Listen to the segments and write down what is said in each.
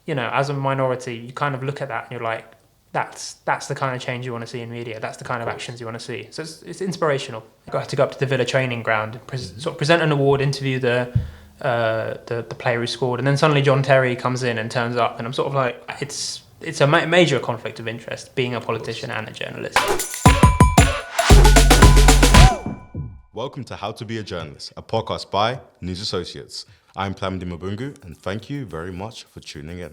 as a minority, you kind of look at that and you're like, that's the kind of change you want to see in media. That's the kind of actions you want to see. So it's inspirational. I got to go up to the Villa training ground, sort of present an award, interview the player who scored, and then suddenly John Terry comes in and turns up, and I'm sort of like, it's a major conflict of interest being a politician and a journalist. Welcome to How to Be a Journalist, a podcast by News Associates. I'm Plamdi Mabungu, and thank you very much for tuning in.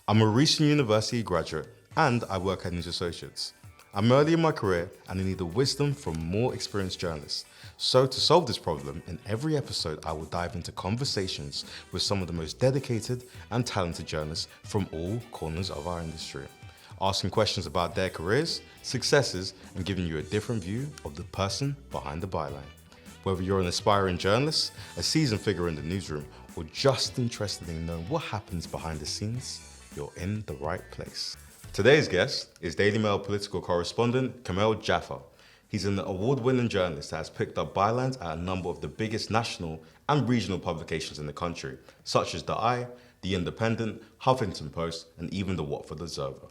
I'm a recent university graduate, and I work at News Associates. I'm early in my career, and I need the wisdom from more experienced journalists. So to solve this problem, in every episode, I will dive into conversations with some of the most dedicated and talented journalists from all corners of our industry, asking questions about their careers, successes, and giving you a different view of the person behind the byline. Whether you're an aspiring journalist, a seasoned figure in the newsroom, or just interested in knowing what happens behind the scenes, you're in the right place. Today's guest is Daily Mail political correspondent Kumail Jaffer. He's an award-winning journalist that has picked up bylines at a number of the biggest national and regional publications in the country, such as The Eye, The Independent, Huffington Post, and even the Watford Observer.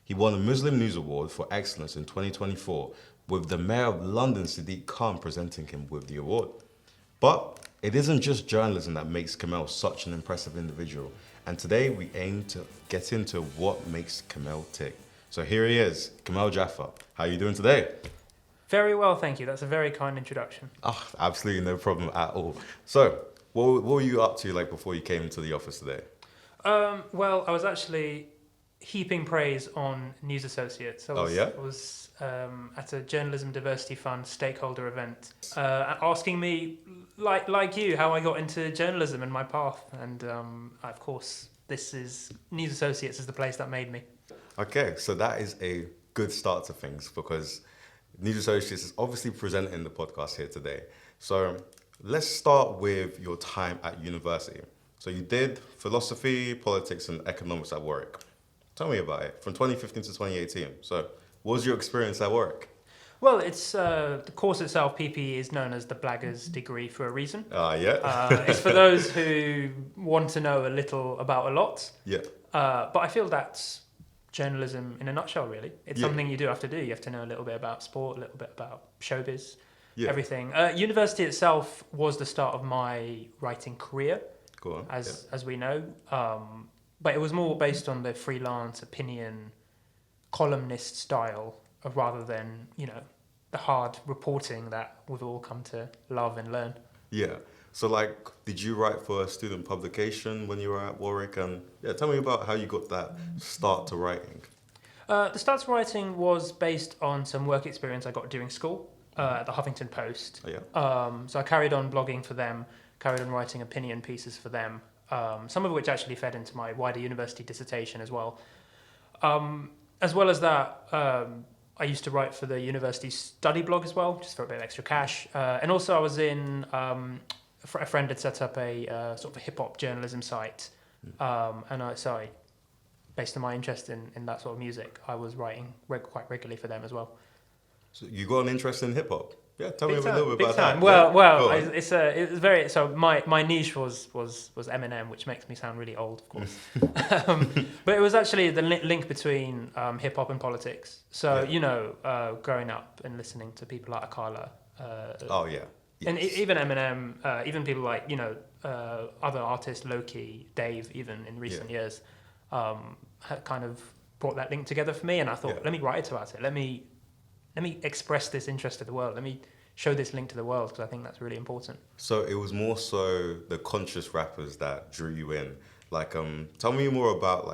He won a Muslim News Award for Excellence in 2024, with the Mayor of London, Sadiq Khan, presenting him with the award. But it isn't just journalism that makes Kumail such an impressive individual. And today we aim to get into what makes Kumail tick. So here he is, Kumail Jaffer. How are you doing today? Very well, thank you. That's a very kind introduction. Oh, absolutely no problem at all. So, what were you up to before you came into the office today? Well, I was actually heaping praise on News Associates. I was at a Journalism Diversity Fund stakeholder event, asking me, like you, how I got into journalism and my path. And of course, News Associates is the place that made me. Okay, so that is a good start to things, because News Associates is obviously presenting the podcast here today. So let's start with your time at university. So you did philosophy, politics, and economics at Warwick. Tell me about it, from 2015 to 2018. So what was your experience at Warwick? Well, it's the course itself, PPE, is known as the Blaggers degree for a reason. It's for those who want to know a little about a lot. Yeah. But I feel that's journalism in a nutshell, really. It's something you do have to do. You have to know a little bit about sport, a little bit about showbiz, everything. University itself was the start of my writing career, as we know. But it was more based on the freelance opinion columnist style rather than, the hard reporting that we've all come to love and learn. Yeah. So, did you write for a student publication when you were at Warwick? And tell me about how you got that start to writing. The start to writing was based on some work experience I got during school at the Huffington Post. Oh, yeah. So I carried on blogging for them, carried on writing opinion pieces for them, some of which actually fed into my wider university dissertation as well. As well as that, I used to write for the university study blog as well, just for a bit of extra cash. And also I was in, a friend had set up a sort of a hip-hop journalism site. Based on my interest in that sort of music, I was writing quite regularly for them as well. So you got an interest in hip-hop? Yeah, tell me a little bit about that. My niche was Eminem, which makes me sound really old, of course. But it was actually the link between hip hop and politics. So growing up and listening to people like Akala. Yes. And even Eminem, even people like other artists, Loki, Dave, even in recent years, had kind of brought that link together for me. And I thought, let me write about it. Let me express this interest to the world. Let me show this link to the world, because I think that's really important. So it was more so the conscious rappers that drew you in. Tell me more about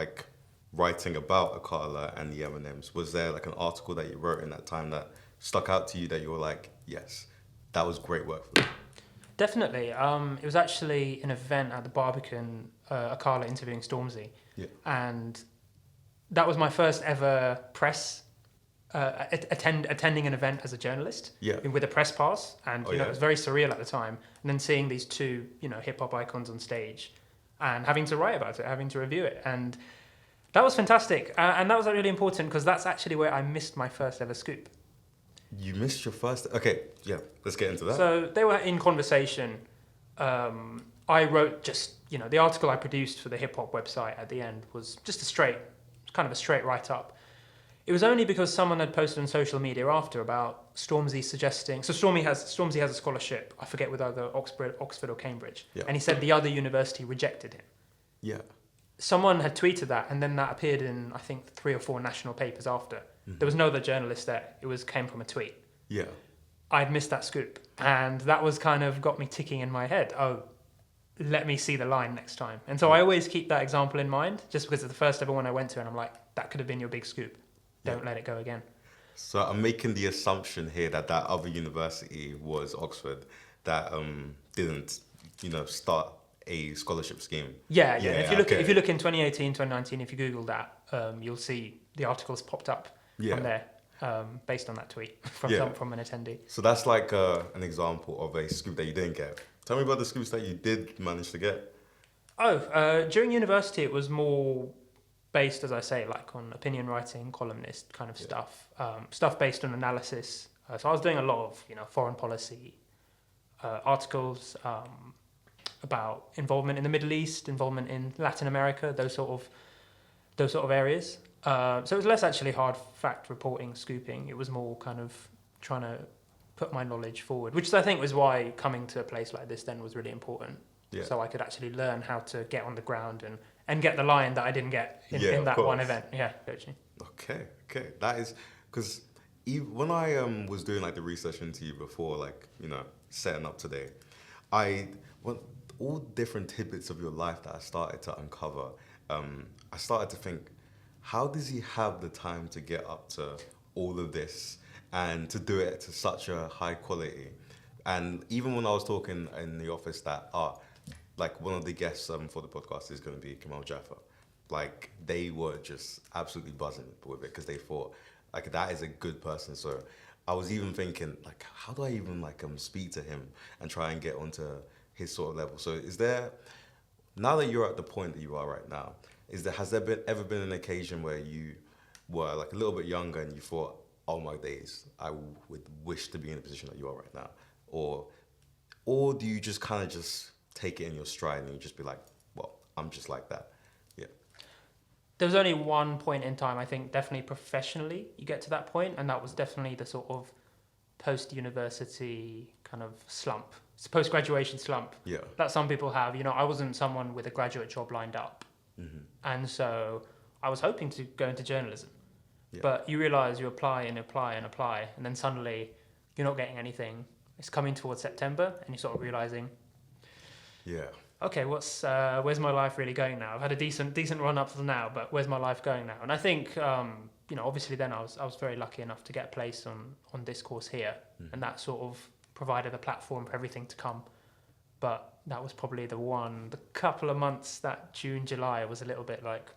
writing about Akala and the Eminems. Was there an article that you wrote in that time that stuck out to you that you were like, yes, that was great work for me? Definitely. It was actually an event at the Barbican, Akala interviewing Stormzy. Yeah. And that was my first ever press attending an event as a journalist with a press pass, and it was very surreal at the time. And then seeing these two hip hop icons on stage, and having to write about it, having to review it, and that was fantastic. And that was really important, because that's actually where I missed my first ever scoop. You missed your first? Okay, let's get into that. So they were in conversation I wrote just, the article I produced for the hip hop website at the end was just kind of a straight write up. It was only because someone had posted on social media after about Stormzy suggesting. So Stormzy has a scholarship. I forget whether either Oxford or Cambridge. Yeah. And he said the other university rejected him. Yeah. Someone had tweeted that, and then that appeared in, I think, 3 or 4 national papers after. Mm-hmm. There was no other journalist there. Came from a tweet. Yeah. I'd missed that scoop, and that was kind of got me ticking in my head. Oh, let me see the line next time. And so I always keep that example in mind, just because it's the first ever one I went to, and I'm like, that could have been your big scoop. Don't let it go again. So I'm making the assumption here that other university was Oxford that didn't, start a scholarship scheme. Yeah. If you look in 2018, 2019, if you Google that, you'll see the articles popped up from there, based on that tweet from an attendee. So that's like an example of a scoop that you didn't get. Tell me about the scoops that you did manage to get. During university, it was more based, as I say, like on opinion writing, columnist kind of stuff, stuff based on analysis. So I was doing a lot of, foreign policy articles about involvement in the Middle East, involvement in Latin America, those sort of areas. So it was less actually hard fact reporting, scooping. It was more kind of trying to put my knowledge forward, which I think was why coming to a place like this then was really important. Yeah. So I could actually learn how to get on the ground and get the line that I didn't get in that one event. Yeah, coaching. Okay. That is because when I was doing like the research into you before, like setting up today, all different tidbits of your life that I started to uncover. I started to think, how does he have the time to get up to all of this and to do it to such a high quality? And even when I was talking in the office that like one of the guests for the podcast is going to be Kumail Jaffer. Like they were just absolutely buzzing with it because they thought like that is a good person. So I was even thinking like, how do I even like speak to him and try and get onto his sort of level? So now that you're at the point that you are right now, has there ever been an occasion where you were like a little bit younger and you thought, oh my days, I would wish to be in the position that you are right now? Or do you just kind of just take it in your stride and you just be like, well, I'm just like that? Yeah. There was only one point in time, I think, definitely professionally, you get to that point, and that was definitely the sort of post-university kind of slump. It's a post-graduation slump that some people have. I wasn't someone with a graduate job lined up. Mm-hmm. And so I was hoping to go into journalism. Yeah. But you realise you apply, and then suddenly you're not getting anything. It's coming towards September, and you're sort of realising, okay, where's my life really going now? I've had a decent run up to now, but where's my life going now? And I think, obviously then I was very lucky enough to get a place on Discourse here, and that sort of provided a platform for everything to come. But that was probably the couple of months, that June, July, was a little bit like,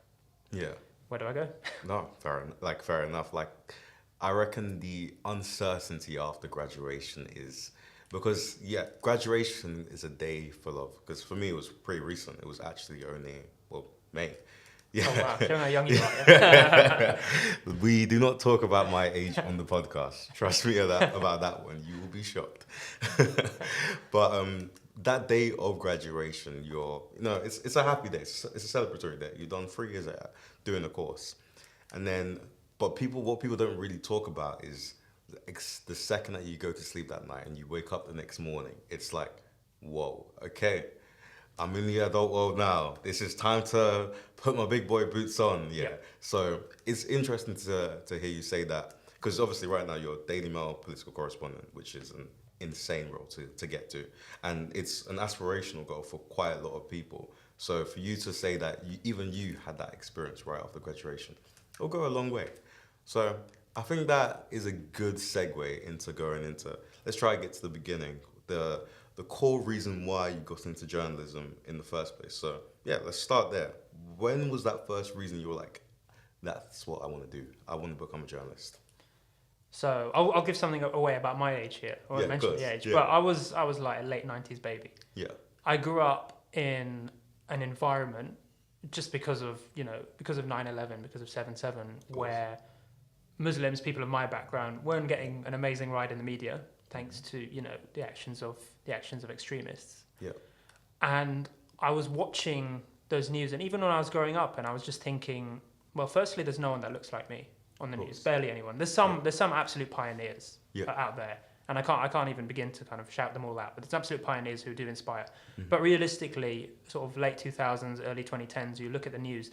where do I go? No, fair enough. Like, I reckon the uncertainty after graduation is, because graduation is a day full of, because for me it was pretty recent. It was actually only, May. Yeah. Oh wow, showing how young you are. We do not talk about my age on the podcast. Trust me about that one. You will be shocked. But that day of graduation, it's a happy day. It's a celebratory day. You've done 3 years doing a course. And then, what people don't really talk about is the second that you go to sleep that night and you wake up the next morning, it's like, whoa, okay, I'm in the adult world now. This is time to put my big boy boots on. Yeah. So it's interesting to hear you say that, because obviously right now you're Daily Mail political correspondent, which is an insane role to get to. And it's an aspirational goal for quite a lot of people. So for you to say that even you had that experience right after graduation, it'll go a long way. So I think that is a good segue into going into, let's try to get to the beginning, the core reason why you got into journalism in the first place. So let's start there. When was that first reason you were like, that's what I want to do? I want to become a journalist. So I'll give something away about my age here. I won't mention the age, but I was like a late 90s baby. Yeah. I grew up in an environment just because of 9/11, because of 7/7, where Muslims, people of my background, weren't getting an amazing ride in the media, thanks to the actions of extremists. Yeah. And I was watching those news, and even when I was growing up, and I was just thinking, well, firstly, there's no one that looks like me on the news, barely anyone. There's some absolute pioneers out there, and I can't even begin to kind of shout them all out. But there's absolute pioneers who do inspire. But realistically, sort of late 2000s, early 2010s, you look at the news,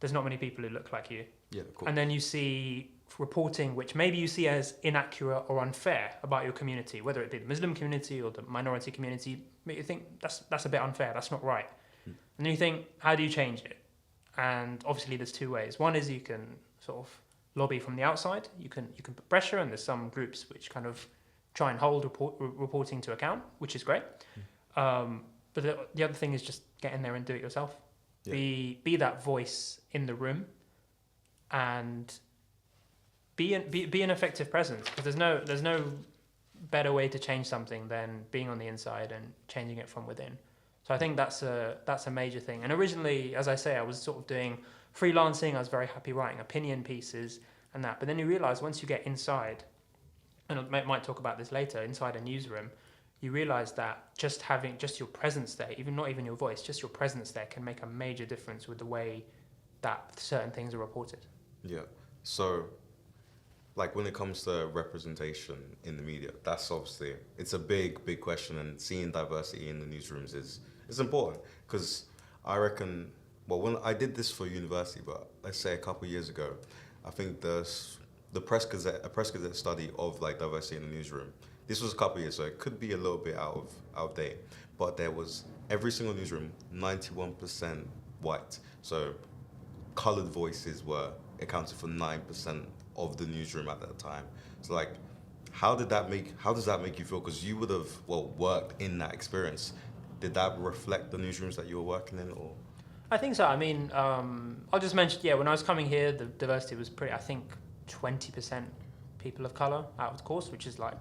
there's not many people who look like you. Yeah, of course. And then you see reporting which maybe you see as inaccurate or unfair about your community, whether it be the Muslim community or the minority community. You think that's a bit unfair, that's not right. And then you think, how do you change it? And obviously there's two ways. One is you can sort of lobby from the outside. You can put pressure, and there's some groups which kind of try and hold reporting to account, which is great. But the other thing is just get in there and do it yourself. Yeah. Be that voice in the room, and be an effective presence, because there's no better way to change something than being on the inside and changing it from within. So I think that's a major thing. And originally, as I say, I was sort of doing freelancing. I was very happy writing opinion pieces and that. But then you realize once you get inside, and I might talk about this later, inside a newsroom, you realize that just having your presence there, not even your voice, just your presence there can make a major difference with the way that certain things are reported. Yeah. So, like when it comes to representation in the media, that's obviously, it's a big question, and seeing diversity in the newsrooms is important, because I reckon, well, when I did this for university, but let's say a couple of years ago, I think a press gazette study of like diversity in the newsroom, this was a couple of years, so it could be a little bit out of date, but there was every single newsroom 91% white, so colored voices were accounted for 9% of the newsroom at that time. So like, how does that make you feel? Because you would have worked in that experience. Did that reflect the newsrooms that you were working in, or? I think so. I mean, I'll just mention, when I was coming here, the diversity was pretty, I think 20% people of color out of the course, which is like,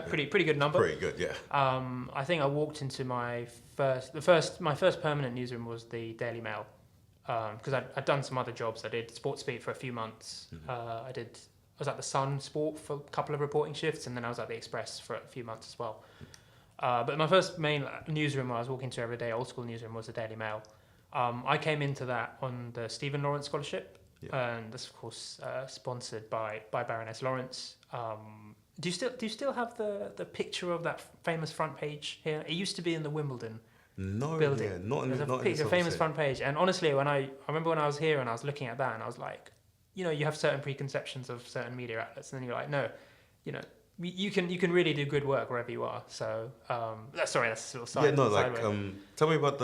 pretty good number. Pretty good, yeah. I think I walked into my first permanent newsroom was the Daily Mail, because I'd done some other jobs. I did sports beat for a few months. I was at the Sun Sport for a couple of reporting shifts, and then I was at the Express for a few months as well. But my first main newsroom I was walking to every day, old school newsroom, was the Daily Mail. I came into that on the Stephen Lawrence Scholarship, and this, of course, sponsored by Baroness Lawrence. Do you still have the picture of that famous front page here? It used to be in the Wimbledon building. Yeah, not a famous front page. And honestly, I remember when I was here and I was looking at that, and I was like, you have certain preconceptions of certain media outlets, and then you're like, no, you can really do good work wherever you are. So sorry, that's a sort of side. Yeah, no, like tell me about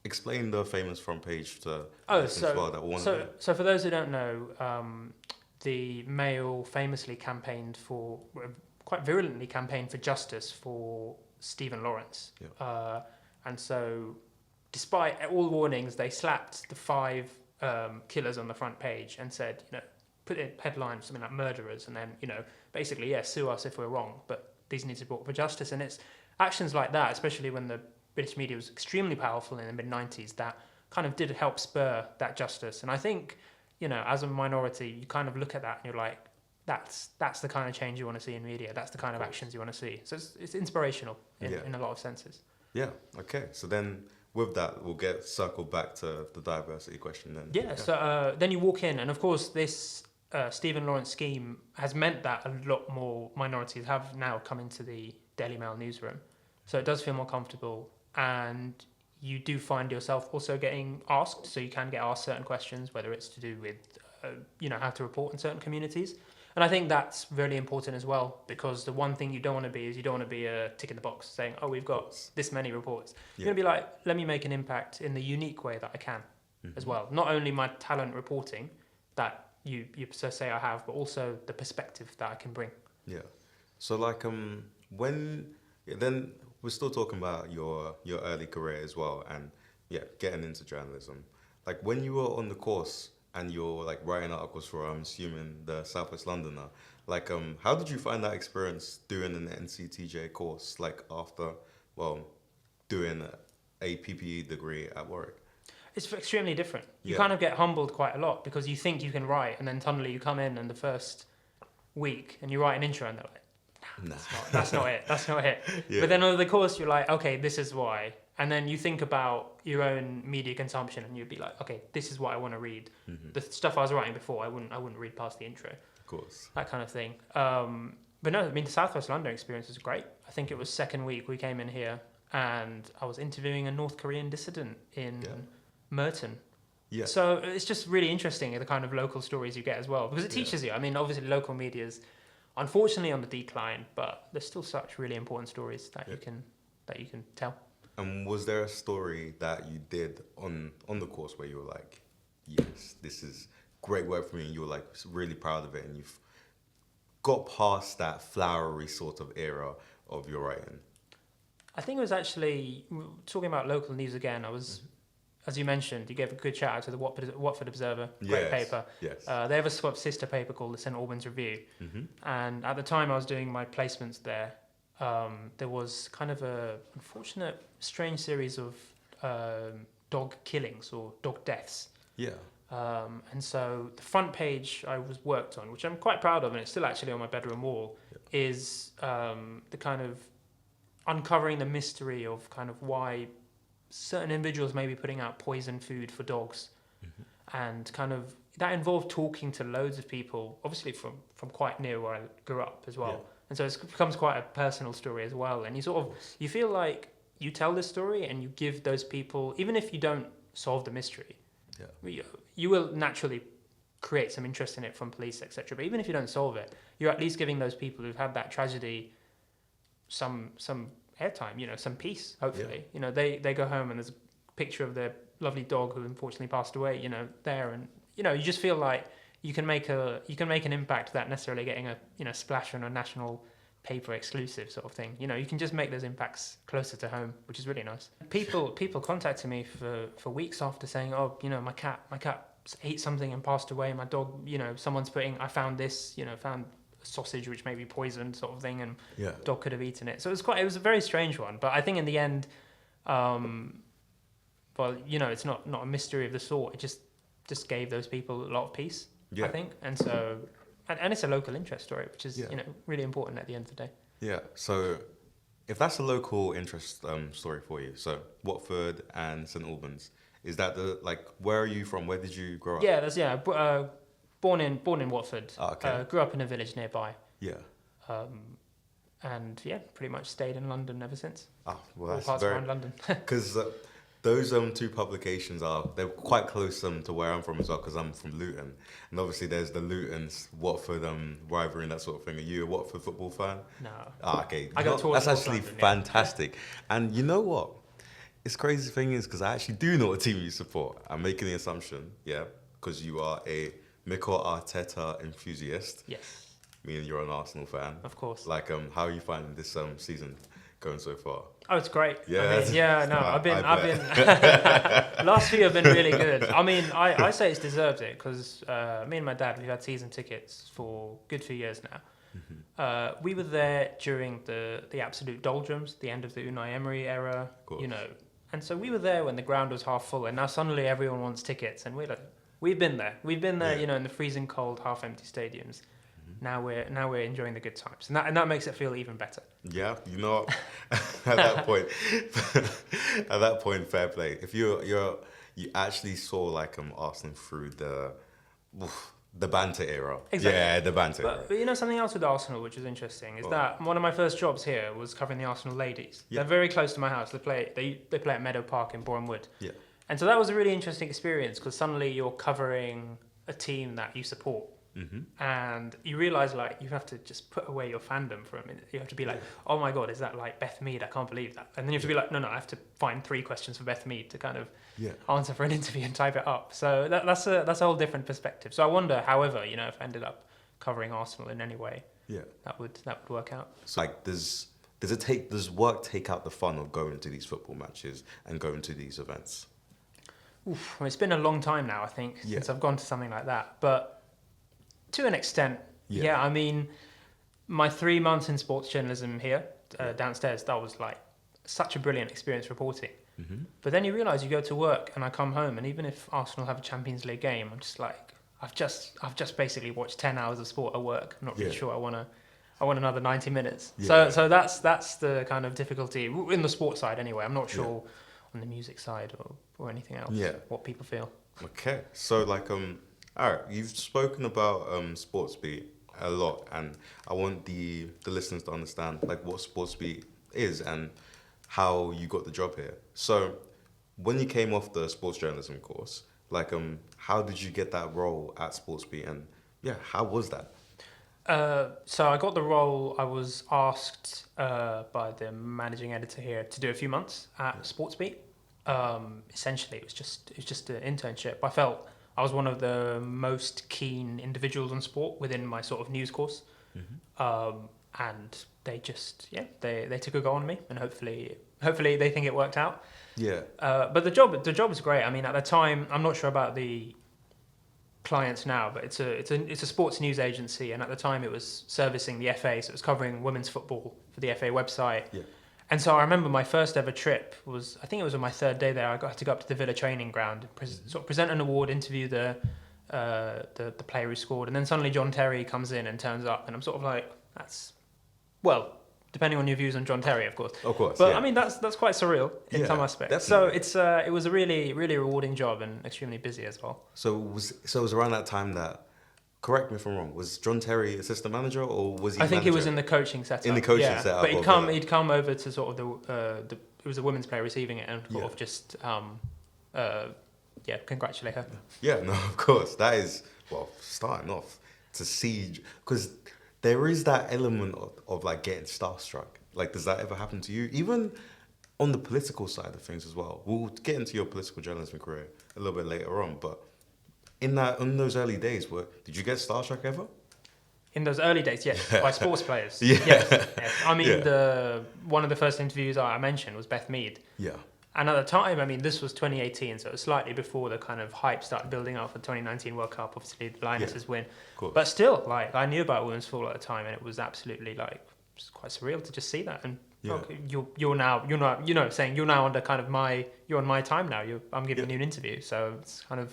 explain the famous front page to so for those who don't know, the Mail famously quite virulently campaigned for justice for Stephen Lawrence. And so, despite all warnings, they slapped the 5 killers on the front page and said, put a headline, something like murderers, and then, basically, sue us if we're wrong, but these need to be brought for justice. And it's actions like that, especially when the British media was extremely powerful in the mid-90s, that kind of did help spur that justice. And I think, as a minority, you kind of look at that and you're like, that's the kind of change you want to see in media. That's the kind of actions you want to see. So it's inspirational in a lot of senses. Yeah. Okay. So then with that, we'll circle back to the diversity question then. Yeah. So then you walk in, and of course this Stephen Lawrence scheme has meant that a lot more minorities have now come into the Daily Mail newsroom. So it does feel more comfortable, and you do find yourself also getting asked. So you can get asked certain questions, whether it's to do with, how to report in certain communities. And I think that's really important as well, because the one thing you don't want to be is a tick in the box saying, oh, we've got this many reports. You're going to be like, let me make an impact in the unique way that I can as well. Not only my talent reporting that you say I have, but also the perspective that I can bring. Yeah. So like then we're still talking about your early career as well, and getting into journalism. Like when you were on the course and you're like writing articles for, I'm assuming, the Southwest Londoner, like how did you find that experience doing an NCTJ course, like after doing a PPE degree at Warwick? It's extremely different. You kind of get humbled quite a lot, because you think you can write, and then suddenly you come in and the first week and you write an intro and they're like, that's not it. Yeah. But then over the course you're like, okay, this is why. And then you think about your own media consumption, and you'd be like, okay, this is what I want to read. The stuff I was writing before, I wouldn't read past the intro. Of course. That kind of thing. But no, I mean, the Southwest London experience was great. I think it was second week we came in here, and I was interviewing a North Korean dissident in Merton. Yeah. So it's just really interesting, the kind of local stories you get as well, because it teaches you. I mean, obviously local media's unfortunately on the decline, but there's still such really important stories that you can tell. And was there a story that you did on the course where you were like, yes, this is great work for me, and you were like really proud of it, and you've got past that flowery sort of era of your writing? I think it was actually, talking about local news again, I was, as you mentioned, you gave a good shout out to the Watford Observer, great paper. Yes. They have a sort of sister paper called the St Albans Review. And at the time I was doing my placements there, there was kind of a unfortunate, strange series of dog killings or dog deaths. Yeah. And so the front page I was worked on, which I'm quite proud of, and it's still actually on my bedroom wall, is the kind of uncovering the mystery of kind of why certain individuals may be putting out poison food for dogs. And kind of that involved talking to loads of people, obviously from quite near where I grew up as well. And so it becomes quite a personal story as well. And you sort of, you feel like you tell this story and you give those people, even if you don't solve the mystery, you will naturally create some interest in it from police, etc. But even if you don't solve it, you're at least giving those people who've had that tragedy some airtime, you know, some peace, hopefully. You know, they go home and there's a picture of their lovely dog who unfortunately passed away, you know, there, and you know, you just feel like you can make an impact without necessarily getting a, you know, splash on a national paper exclusive sort of thing. You know, you can just make those impacts closer to home, which is really nice. People contacted me for weeks after saying, oh, you know, my cat ate something and passed away. My dog, you know, I found this, you know, found a sausage which may be poisoned sort of thing, and dog could have eaten it. So it was a very strange one. But I think in the end, well, you know, it's not a mystery of the sort. It just gave those people a lot of peace, I think. And so, and it's a local interest story, which is, you know, really important at the end of the day. Yeah. So if that's a local interest story for you, so Watford and St Albans, is that where are you from? Where did you grow up? Yeah, born in Watford. Oh, okay. Grew up in a village nearby. Yeah. And yeah, pretty much stayed in London ever since. Oh, well, that's all parts around London. Because those two publications they're quite close to where I'm from as well, because I'm from Luton, and obviously there's the Luton's Watford rivalry and that sort of thing. Are you a Watford football fan? No. Okay. I got towards That's actually London, fantastic. And you know what? It's crazy thing is, because I actually do know what team you support. I'm making the assumption, because you are a Mikel Arteta enthusiast. Yes. Meaning you're an Arsenal fan. Of course. How are you finding this season going so far? Oh, it's great. Yeah. I've been last few have been really good. I mean, I say it's deserved it, because me and my dad, we've had season tickets for a good few years now. We were there during the absolute doldrums, the end of the Unai Emery era, you know. And so we were there when the ground was half full, and now suddenly everyone wants tickets, and we've been there, you know, in the freezing cold, half empty stadiums. Now we're enjoying the good times, and that makes it feel even better. Yeah, you know, at that point, fair play. If you actually saw Arsenal through the banter era. Exactly. Yeah, the banter era. But you know something else with Arsenal, which is interesting, is that one of my first jobs here was covering the Arsenal ladies. They're very close to my house. They play at Meadow Park in Boreham Wood. Yeah. And so that was a really interesting experience, because suddenly you're covering a team that you support. And you realise you have to just put away your fandom for a minute. You have to be like, oh my god, is that Beth Mead? I can't believe that. And then you have to be like, no, I have to find 3 questions for Beth Mead to kind of answer for an interview and type it up. So that's a whole different perspective. So I wonder, however, you know, if I ended up covering Arsenal in any way, that would work out. So does work take out the fun of going to these football matches and going to these events? Oof, well, it's been a long time now, I think, since I've gone to something like that. But to an extent, I mean, my 3 months in sports journalism here, downstairs, that was such a brilliant experience reporting. But then you realise you go to work, and I come home, and even if Arsenal have a Champions League game, I'm just I've just basically watched 10 hours of sport at work. I'm not really sure I want another 90 minutes. So that's the kind of difficulty in the sports side anyway. I'm not sure on the music side or anything else. Yeah. What people feel. Okay, so all right, you've spoken about sports beat a lot, and I want the listeners to understand like what sports beat is and how you got the job here. So, when you came off the sports journalism course, how did you get that role at sports beat, and yeah, how was that? So I got the role. I was asked by the managing editor here to do a few months at Sportsbeat. Essentially, it was just an internship. I felt I was one of the most keen individuals on sport within my sort of news course, and they just they took a go on me, and hopefully they think it worked out. Yeah. But the job is great. I mean, at the time, I'm not sure about the clients now, but it's a sports news agency, and at the time it was servicing the FA, so it was covering women's football for the FA website. Yeah. And so I remember my first ever trip was, I think it was on my third day there. I got to go up to the Villa training ground, sort of present an award, interview the player who scored, and then suddenly John Terry comes in and turns up, and I'm sort of like, depending on your views on John Terry, of course. Of course. But yeah. I mean, that's quite surreal in some aspects. Definitely. So it was a really, really rewarding job and extremely busy as well. So it was around that time that, correct me if I'm wrong, was John Terry assistant manager or was he? I think manager? he was in the coaching setup. In the coaching setup. But he'd come over to sort of the it was a women's player receiving it, and sort of just congratulate her. Yeah, no, of course. That is, starting off to see, because there is that element of like getting starstruck. Like, does that ever happen to you? Even on the political side of things as well. We'll get into your political journalism career a little bit later on, but in those early days, did you get starstruck ever? In those early days, yes, by sports players. Yeah. Yes. I mean, one of the first interviews I mentioned was Beth Mead. Yeah. And at the time, I mean, this was 2018, so it was slightly before the kind of hype started building up for the 2019 World Cup. Obviously, the Lionesses win. But still, like, I knew about women's football at the time, and it was absolutely, like, just quite surreal to just see that. And you're now under kind of you're on my time now. I'm giving you an interview, so it's kind of...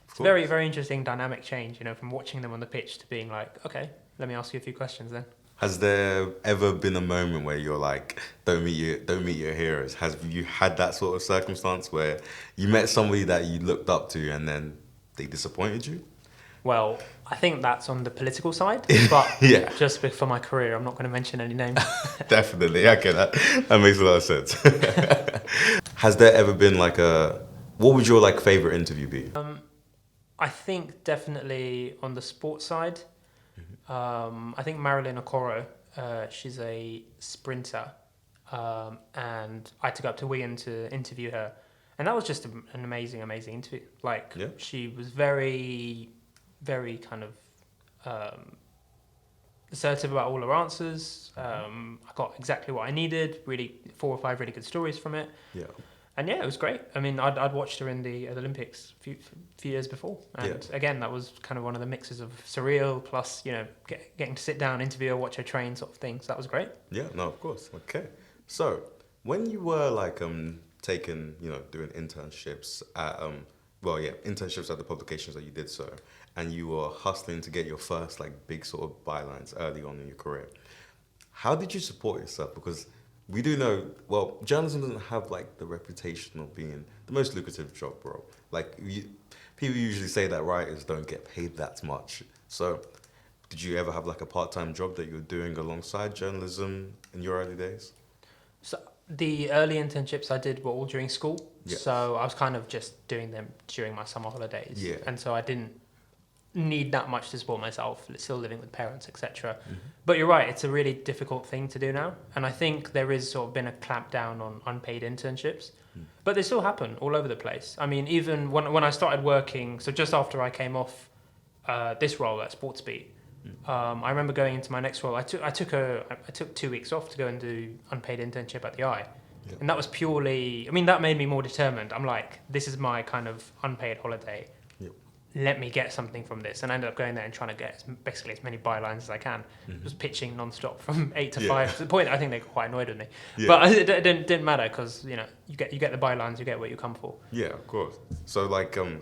It's a very, very interesting dynamic change, from watching them on the pitch to being like, okay, let me ask you a few questions then. Has there ever been a moment where you're like, don't meet your heroes? Have you had that sort of circumstance where you met somebody that you looked up to and then they disappointed you? Well, I think that's on the political side, but just for my career, I'm not going to mention any names. Definitely, okay, that makes a lot of sense. Has there ever been what would your favorite interview be? I think definitely on the sports side. I think Marilyn Okoro, she's a sprinter, and I took up to Wigan to interview her, and that was just an amazing interview. She was very, very kind of assertive about all her answers. I got exactly what I needed. Really, 4 or 5 really good stories from it. Yeah. And it was great. I mean, I'd watched her in the Olympics a few years before, and again, that was kind of one of the mixes of surreal plus, getting to sit down, interview her, watch her train, sort of thing. So that was great. Yeah, no, of course. Okay. So when you were taking, doing internships at internships at the publications that you did so, and you were hustling to get your first big sort of bylines early on in your career, how did you support yourself? Because we do know, journalism doesn't have the reputation of being the most lucrative job, bro. People usually say that writers don't get paid that much. So did you ever have a part-time job that you were doing alongside journalism in your early days? So the early internships I did were all during school. Yeah. So I was kind of just doing them during my summer holidays. Yeah. And so I didn't need that much to support myself, still living with parents, etc. But you're right, it's a really difficult thing to do now, and I think there is sort of been a clampdown on unpaid internships, but they still happen all over the place. I mean, even when I started working, so just after I came off this role at Sportsbeat, I remember going into my next role. I took 2 weeks off to go and do unpaid internship at the Eye. Yeah. And that was purely, that made me more determined. I'm like, this is my kind of unpaid holiday. Let me get something from this, and I ended up going there and trying to get basically as many bylines as I can. Just pitching non-stop from 8 to 5 to the point I think they got quite annoyed with me. But it didn't matter because you get the bylines, you get what you come for. Yeah, of course. So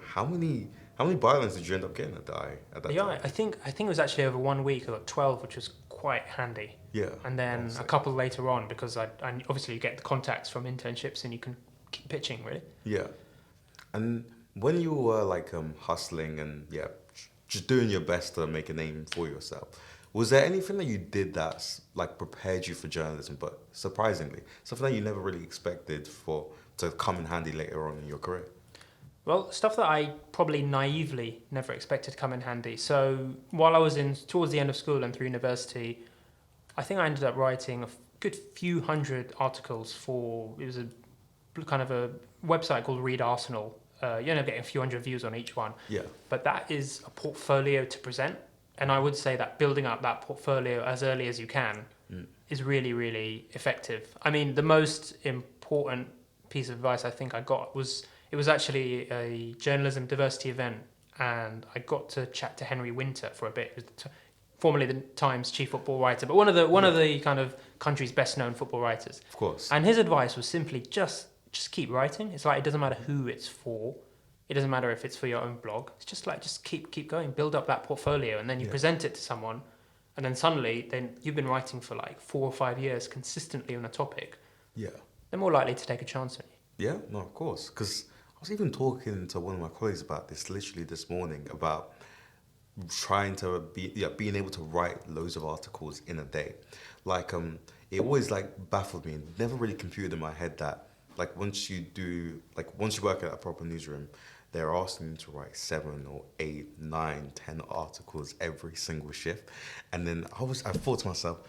how many bylines did you end up getting at that time? I think it was actually over 1 week. I got 12, which was quite handy. Yeah. And then a couple later on, because I obviously you get the contacts from internships and you can keep pitching, really. Yeah. And when you were like hustling and just doing your best to make a name for yourself, was there anything that you did that's like prepared you for journalism, but surprisingly, something that you never really expected for to come in handy later on in your career? Well, stuff that I probably naively never expected to come in handy. So while I was towards the end of school and through university, I think I ended up writing a good few hundred articles it was a kind of a website called Read Arsenal. You end up getting a few hundred views on each one. Yeah. But that is a portfolio to present. And I would say that building up that portfolio as early as you can is really, really effective. I mean, the most important piece of advice I think I got was, it was actually a journalism diversity event, and I got to chat to Henry Winter for a bit, who's formerly the Times chief football writer, but one of the kind of country's best known football writers. Of course. And his advice was simply just keep writing. It's like, it doesn't matter who it's for. It doesn't matter if it's for your own blog. It's just like, just keep going, build up that portfolio, and then you present it to someone, and then suddenly, then you've been writing for like 4 or 5 years consistently on a topic. Yeah. They're more likely to take a chance on you. Yeah, no, of course. Because I was even talking to one of my colleagues about this literally this morning, about trying to being able to write loads of articles in a day. Like, it always like baffled me and never really computed in my head that like once you work at a proper newsroom, they're asking you to write 7 or 8, 9, 10 articles every single shift. And then I thought to myself,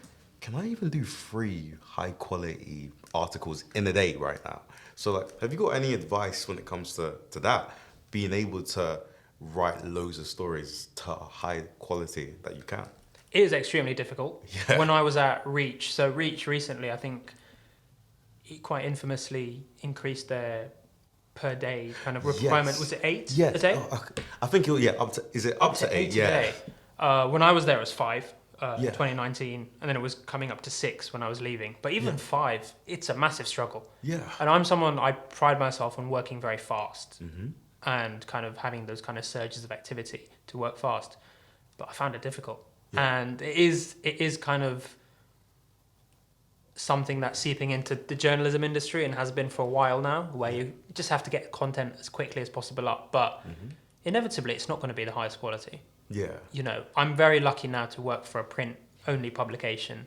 can I even do 3 high quality articles in a day right now? So like, have you got any advice when it comes to that? Being able to write loads of stories to a high quality that you can? It is extremely difficult. Yeah. When I was at Reach, so Reach recently, I think, quite infamously increased their per day kind of requirement. Yes. Was it 8 Yeah. a day? I think is it up to 8? A day. When I was there, it was 5. 2019, and then it was coming up to 6 when I was leaving. But even 5, it's a massive struggle. Yeah. And I pride myself on working very fast and kind of having those kind of surges of activity to work fast. But I found it difficult. Yeah. And it is kind of something that's seeping into the journalism industry and has been for a while now, where you just have to get content as quickly as possible up. But inevitably, it's not going to be the highest quality. Yeah. You know, I'm very lucky now to work for a print-only publication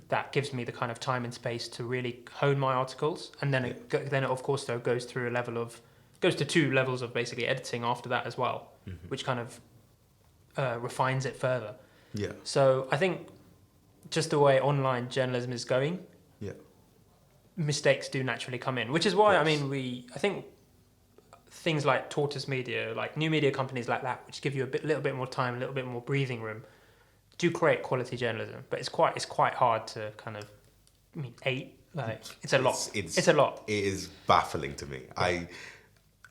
that gives me the kind of time and space to really hone my articles, and then it of course though goes to 2 levels of basically editing after that as well, which kind of refines it further. Yeah. So I think just the way online journalism is going, mistakes do naturally come in, which is why I think things like Tortoise Media, like new media companies like that, which give you little bit more time, a little bit more breathing room, do create quality journalism. But it's quite hard to kind of, 8, like it's a lot. It's a lot. It is baffling to me. Yeah.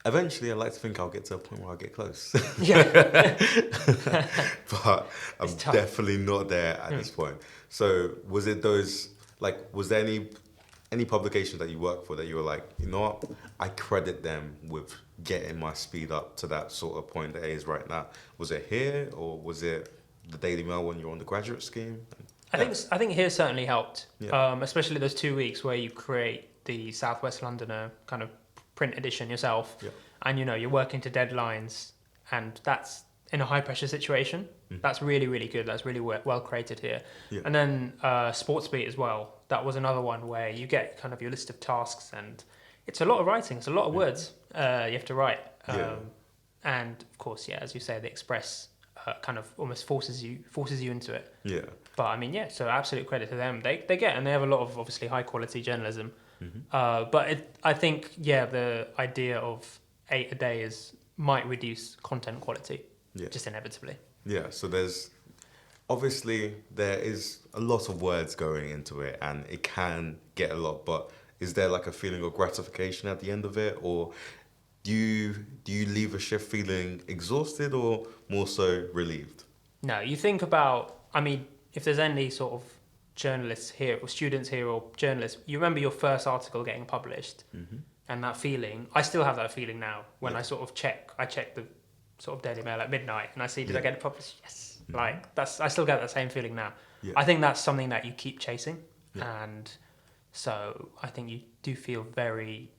Eventually, I like to think I'll get to a point where I get close. Yeah. But I'm definitely not there at this point. So was it was there any publications that you work for that you were like, you know what, I credit them with getting my speed up to that sort of point that it is right now? Was it here, or was it the Daily Mail when you were on the graduate scheme? I think here certainly helped, especially those 2 weeks where you create the South West Londoner kind of print edition yourself, and you're working to deadlines, and that's in a high pressure situation. That's really, really good. That's really well created here. And then Sports Beat as well. That was another one where you get kind of your list of tasks, and it's a lot of writing. It's a lot of words you have to write. And of course, as you say, the Express kind of almost forces you into it. Yeah. But so absolute credit to them. They have a lot of obviously high quality journalism. But I think the idea of 8 a day might reduce content quality. Just inevitably. Yeah, so there is a lot of words going into it, and it can get a lot, but is there like a feeling of gratification at the end of it, or do you leave a shift feeling exhausted or more so relieved? No, you think about, if there's any sort of journalists here or students here or journalists, you remember your first article getting published and that feeling. I still have that feeling now when I check the sort of Daily Mail at midnight and I see, did I get it published? Yes. I still get that same feeling now. I think that's something that you keep chasing. And so I think you do feel very,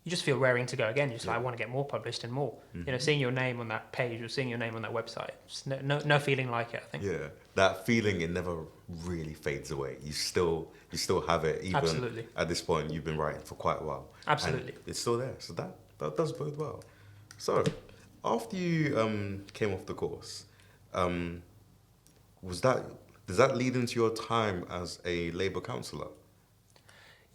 you just feel raring to go again. You're just like, I want to get more published and more. You know, seeing your name on that page or seeing your name on that website, just no feeling like it, I think. Yeah, that feeling, it never really fades away. You still have it, even Absolutely. at this point. You've been writing for quite a while. Absolutely. And it's still there. So that does bode well. So after you came off the course, does that lead into your time as a Labour councillor?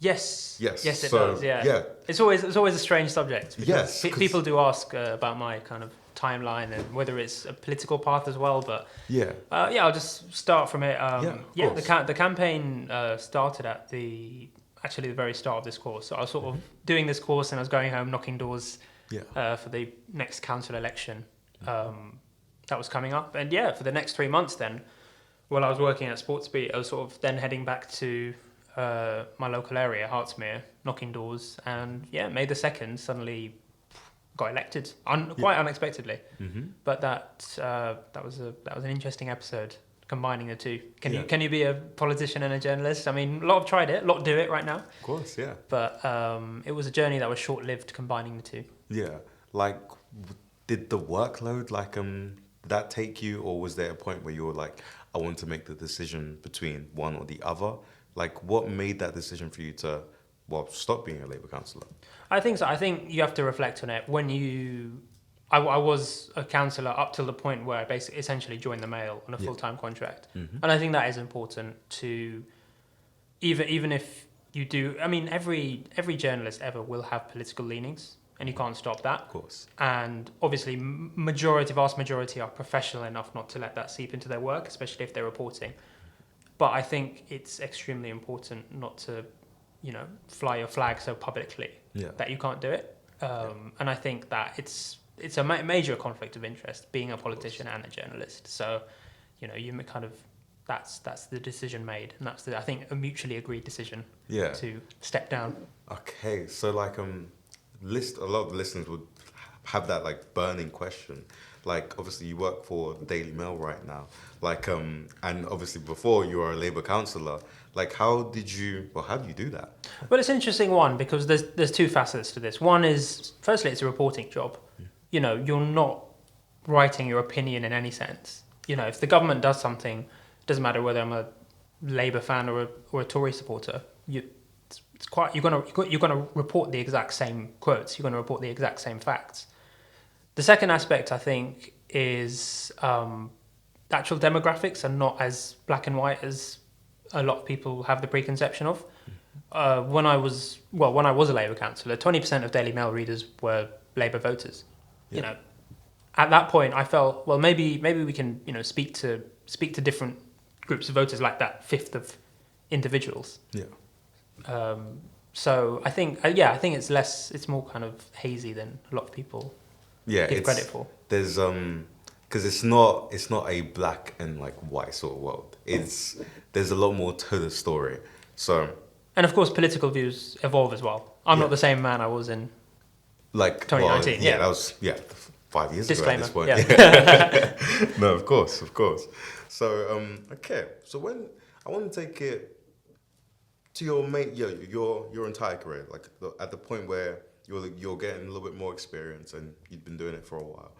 Yes, it So, does. Yeah. yeah. It's always a strange subject. Because Yes, people do ask about my kind of timeline and whether it's a political path as well. But Yeah. I'll just start from it. Of The campaign started at the very start of this course. So I was sort of doing this course and I was going home knocking doors for the next council election that was coming up. And for the next 3 months then, while I was working at Sportsbeat, I was sort of then heading back to my local area, Hartsmere, knocking doors, and May the 2nd suddenly got elected, quite unexpectedly. But that was an interesting episode, combining the two. Can you be a politician and a journalist? I mean, a lot have tried it, a lot do it right now. Of course, yeah. But it was a journey that was short-lived, combining the two. Yeah, like, did the workload did that take you, or was there a point where you were like, I want to make the decision between one or the other? Like, what made that decision for you to, stop being a Labour councillor? I think so. I think you have to reflect on it. I was a councillor up till the point where I basically essentially joined the Mail on a full-time contract. And I think that is important to, even if you do, I mean, every journalist ever will have political leanings, and you can't stop that. Of course. And obviously, vast majority are professional enough not to let that seep into their work, especially if they're reporting. But I think it's extremely important not to, fly your flag so publicly that you can't do it. And I think that it's a major conflict of interest, being a politician and a journalist. So, you kind of, that's the decision made, and that's I think a mutually agreed decision to step down. Okay, so like a lot of the listeners would have that like burning question. Like, obviously you work for the Daily Mail right now, like and obviously before you were a Labour councillor. Like, how do you do that? Well, it's an interesting one because there's two facets to this. One is, firstly, it's a reporting job. You're not writing your opinion in any sense. If the government does something, it doesn't matter whether I'm a Labour fan or a Tory supporter. You're gonna report the exact same quotes. You're gonna report the exact same facts. The second aspect, I think, is actual demographics are not as black and white as a lot of people have the preconception of. When I was a Labour councillor, 20% of Daily Mail readers were Labour voters. At that point, I felt, well, maybe we can, speak to different groups of voters, like that fifth of individuals. So I think it's more kind of hazy than a lot of people give credit for. There's because it's not a black and like white sort of world. There's a lot more to the story. So, and of course, political views evolve as well. I'm not the same man I was in like 2019. That was 5 years Disclaimer, ago at this point. No, of course. So okay. So when I want to take it to your entire career, like at the point where you're getting a little bit more experience and you've been doing it for a while.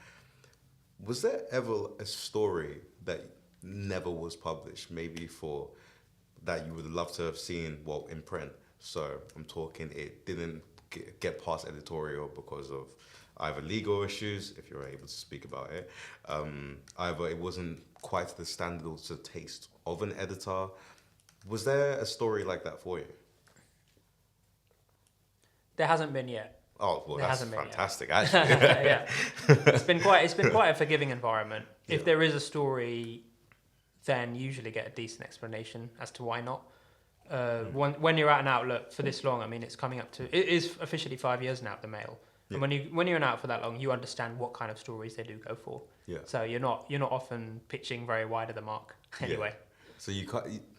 Was there ever a story that never was published, maybe that you would love to have seen, in print? So I'm talking, it didn't get past editorial because of either legal issues, if you're able to speak about it, either it wasn't quite to the standards or taste of an editor. Was there a story like that for you? There hasn't been yet. Oh, well, that's fantastic, actually. Yeah. It's been quite a forgiving environment. If there is a story, then usually get a decent explanation as to why not. When you're at an outlet for this long, I mean, it is officially 5 years now at the Mail. And when you're an outlet for that long, you understand what kind of stories they do go for. So you're not often pitching very wide of the mark anyway. So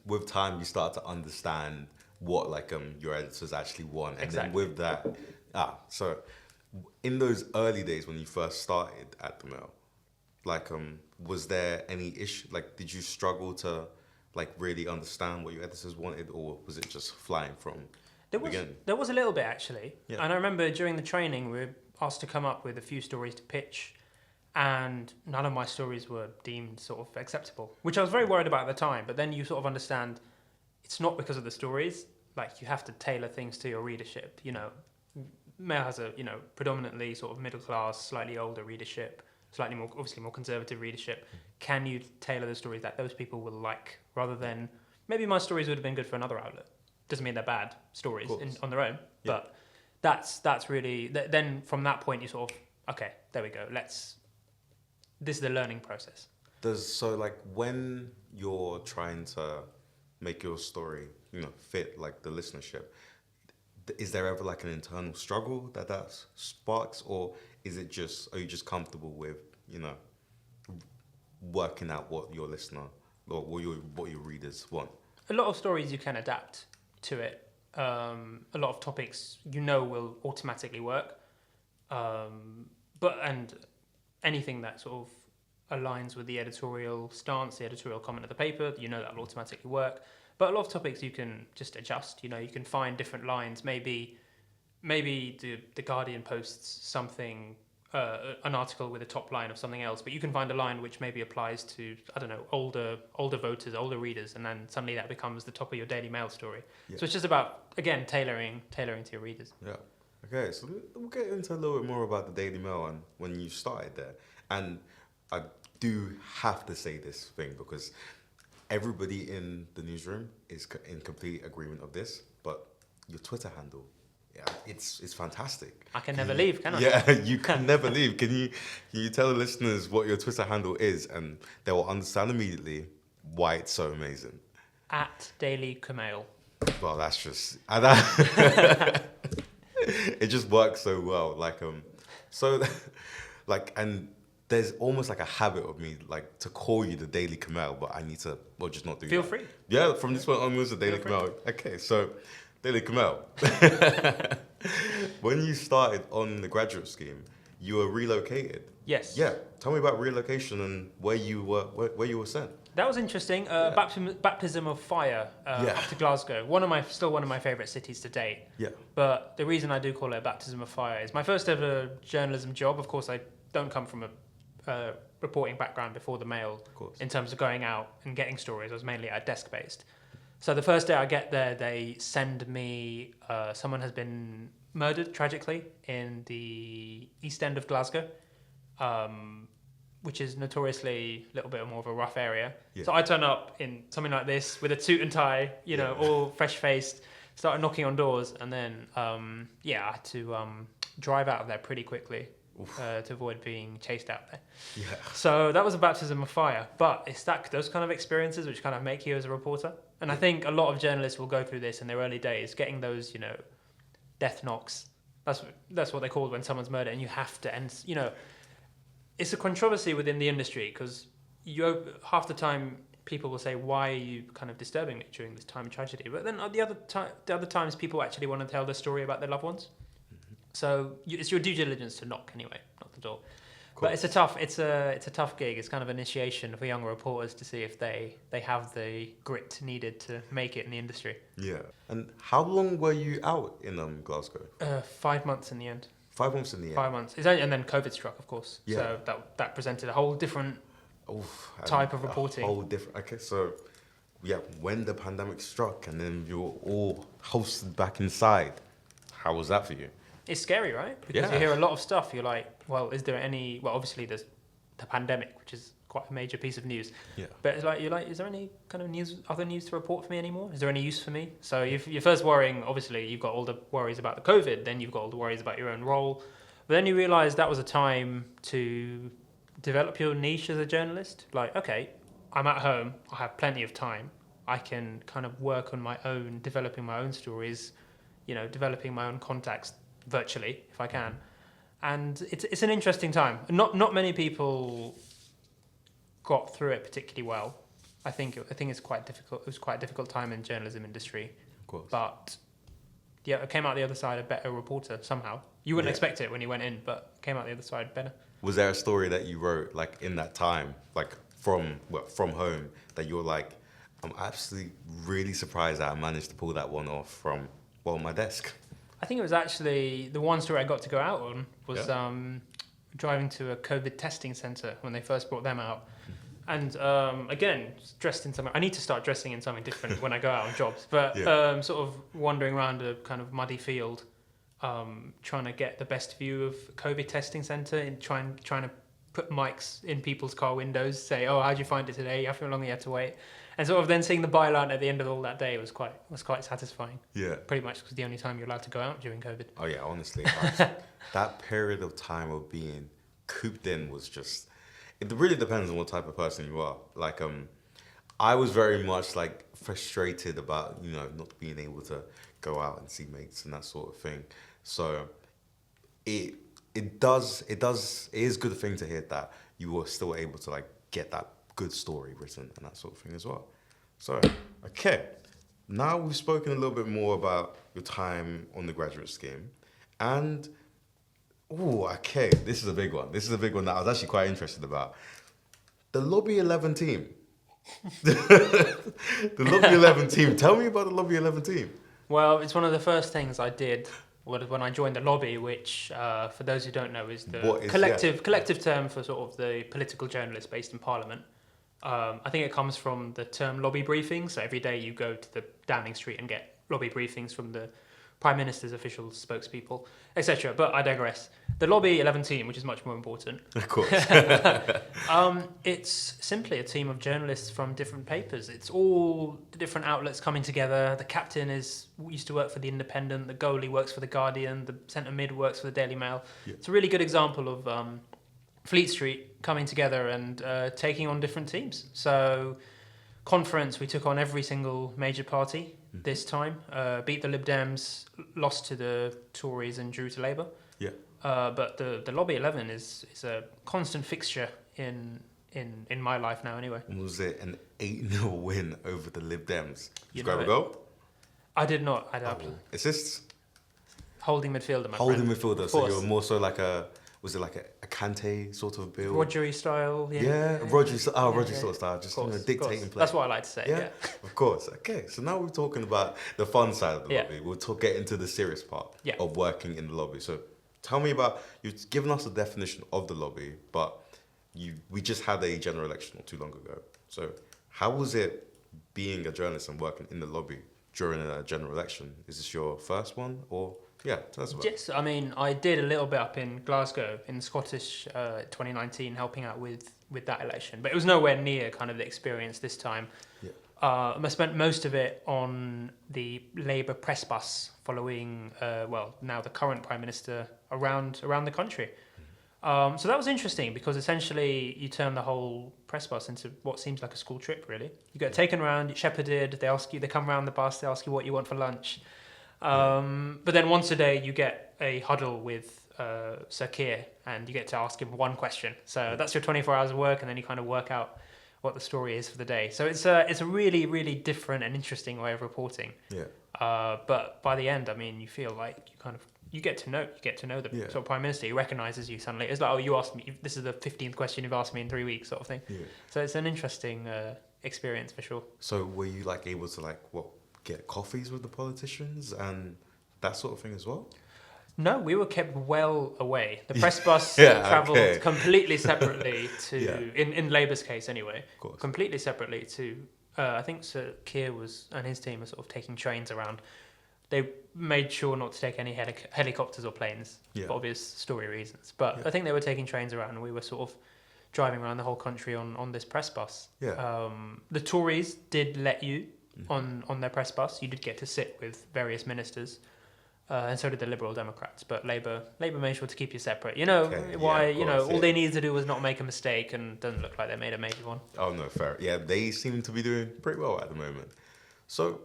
with time you start to understand what your editors actually want, and then with that, so in those early days when you first started at the Mail, was there any issue? Like, did you struggle to really understand what your editors wanted, or was it just flying from? There was a little bit actually, Yeah. and I remember during the training we were asked to come up with a few stories to pitch, and none of my stories were deemed sort of acceptable, which I was very worried about at the time. But then you sort of understand it's not because of the stories. Like you have to tailor things to your readership. You know, Mail has a predominantly sort of middle class, slightly older readership, slightly more obviously more conservative readership. Can you tailor the stories that those people will like, rather than maybe my stories would have been good for another outlet? Doesn't mean they're bad stories on their own, but that's really then from that point you sort of okay, there we go. This is the learning process. So like when you're trying to make your story, fit like the listenership, is there ever like an internal struggle that sparks, or are you just comfortable with, working out what your listener or what your readers want? A lot of stories you can adapt to it. A lot of topics will automatically work, and anything that sort of aligns with the editorial stance, the editorial comment of the paper, that will automatically work. But a lot of topics you can just adjust. You can find different lines. Maybe the Guardian posts something, an article with a top line of something else, but you can find a line which maybe applies to, I don't know, older voters, older readers, and then suddenly that becomes the top of your Daily Mail story. Yeah. So it's just about, again, tailoring to your readers. Yeah. Okay, so we'll get into a little bit more about the Daily Mail and when you started there. And I do have to say this thing because everybody in the newsroom is in complete agreement of this, but your Twitter handle, it's fantastic. I can never leave, can I? Yeah, you can never leave. Can you tell the listeners what your Twitter handle is, and they will understand immediately why it's so amazing? At Daily Kumail. Well, that's just it just works so well. And there's almost like a habit of me like to call you the Daily Kumail, but I need to just not do that. Feel free. Yeah, from this point onwards, the Daily Kumail. Okay, so Daily Kumail. When you started on the graduate scheme, you were relocated. Yes. Yeah. Tell me about relocation and where you were sent. That was interesting. Baptism of fire up to Glasgow. Still one of my favourite cities to date. Yeah. But the reason I do call it a baptism of fire is my first ever journalism job. Of course, I don't come from a reporting background before the Mail. Of course. In terms of going out and getting stories, I was mainly desk based. So the first day I get there, they send me. Someone has been murdered tragically in the East End of Glasgow. Which is notoriously a little bit more of a rough area. Yeah. So I turn up in something like this with a suit and tie, all fresh-faced, started knocking on doors, and then, I had to drive out of there pretty quickly to avoid being chased out there. Yeah. So that was a baptism of fire, but it's those kind of experiences which kind of make you as a reporter. And I think a lot of journalists will go through this in their early days, getting those, death knocks. That's what they call when someone's murdered, and you have to end, It's a controversy within the industry because half the time people will say, "Why are you kind of disturbing me during this time of tragedy?" But then the other times people actually want to tell their story about their loved ones. Mm-hmm. So it's your due diligence to knock anyway, knock the door. But it's a tough gig. It's kind of initiation for young reporters to see if they have the grit needed to make it in the industry. Yeah. And how long were you out in Glasgow? 5 months in the end. 5 months in the end. 5 months. And then COVID struck, of course. Yeah. So that presented a whole different type of reporting. Okay, so when the pandemic struck and then you were all hosted back inside, how was that for you? It's scary, right? Because you hear a lot of stuff. You're like, well, is there any... Well, obviously there's the pandemic, which is quite a major piece of news. Yeah. But you're like, is there any kind of other news to report for me anymore? Is there any use for me? So you're first worrying, obviously, you've got all the worries about the COVID, then you've got all the worries about your own role. But then you realise that was a time to develop your niche as a journalist. Like, okay, I'm at home, I have plenty of time. I can kind of work on my own, developing my own stories, developing my own contacts virtually, if I can. And it's an interesting time. Not many people got through it particularly well. I think it's quite difficult. It was quite a difficult time in the journalism industry. Of course. But I came out the other side a better reporter somehow. You wouldn't expect it when you went in, but came out the other side better. Was there a story that you wrote like in that time, like from home, that you were like, I'm absolutely really surprised that I managed to pull that one off from for on my desk. I think it was actually the one story I got to go out on was driving to a COVID testing centre when they first brought them out. And again, dressed in something. I need to start dressing in something different when I go out on jobs. But sort of wandering around a kind of muddy field, trying to get the best view of COVID testing centre and trying to put mics in people's car windows, say, "Oh, how'd you find it today? How long you had to wait?" And sort of then seeing the byline at the end of all that day was quite satisfying. Yeah. Pretty much because the only time you're allowed to go out during COVID. Oh yeah, honestly, that period of time of being cooped in was just. It really depends on what type of person you are. Like, I was very much like frustrated about, not being able to go out and see mates and that sort of thing. So it is a good thing to hear that you were still able to like get that good story written and that sort of thing as well. So, okay. Now we've spoken a little bit more about your time on the graduate scheme and okay. This is a big one. This is a big one that I was actually quite interested about. The Lobby 11 team. The Lobby 11 team. Tell me about the Lobby 11 team. Well, it's one of the first things I did when I joined the lobby, which, for those who don't know, is the collective term for sort of the political journalists based in Parliament. I think it comes from the term lobby briefing. So every day you go to the Downing Street and get lobby briefings from the Prime Minister's officials, spokespeople, etc. But I digress. The Lobby 11 team, which is much more important. Of course. It's simply a team of journalists from different papers. It's all the different outlets coming together. The captain used to work for The Independent. The goalie works for The Guardian. The centre mid works for The Daily Mail. Yeah. It's a really good example of Fleet Street coming together and taking on different teams. So conference, we took on every single major party this time. Beat the Lib Dems, lost to the Tories and drew to Labour. Yeah. But the Lobby 11 is a constant fixture in my life now anyway. Was it an 8-0 win over the Lib Dems? Did you grab a goal? I did not. I don't. Assists? Holding midfielder, my Holding friend. midfielder. So you're more so like was it like a Kante sort of build? Rodri style, Rodri sort of style, just dictating play. That's what I like to say. Yeah, of course. Okay, so now we're talking about the fun side of the lobby. We'll get into the serious part of working in the lobby. So tell me about, you've given us a definition of the lobby, but we just had a general election not too long ago. So how was it being a journalist and working in the lobby during a general election? Is this your first one or... Yeah, tell us about it. Yes, I mean, I did a little bit up in Glasgow in the Scottish 2019, helping out with that election, but it was nowhere near kind of the experience this time. Yeah. I spent most of it on the Labour press bus following, now the current Prime Minister around the country. So that was interesting because essentially you turn the whole press bus into what seems like a school trip, really. You get taken around, shepherded, they come around the bus, they ask you what you want for lunch. But then once a day you get a huddle with Sir Keir and you get to ask him one question. So that's your 24 hours of work, and then you kind of work out what the story is for the day. So it's a really, really different and interesting way of reporting. Yeah. But by the end, I mean, you feel like you get to know the sort of Prime Minister. He recognises you suddenly. It's like, oh, you asked me, this is the 15th question you've asked me in 3 weeks, sort of thing. Yeah. So it's an interesting experience for sure. So were you like able to get coffees with the politicians and that sort of thing as well? No, we were kept well away. The press bus travelled completely separately to, in Labour's case anyway, completely separately to, I think Sir Keir and his team were sort of taking trains around. They made sure not to take any helicopters or planes for obvious story reasons. But I think they were taking trains around and we were sort of driving around the whole country on this press bus. Yeah. The Tories did let you on their press bus. You did get to sit with various ministers, and so did the Liberal Democrats. But Labour made sure to keep you separate. All they needed to do was not make a mistake, and doesn't look like they made a major one. Oh no, fair. Yeah, they seem to be doing pretty well at the moment. So,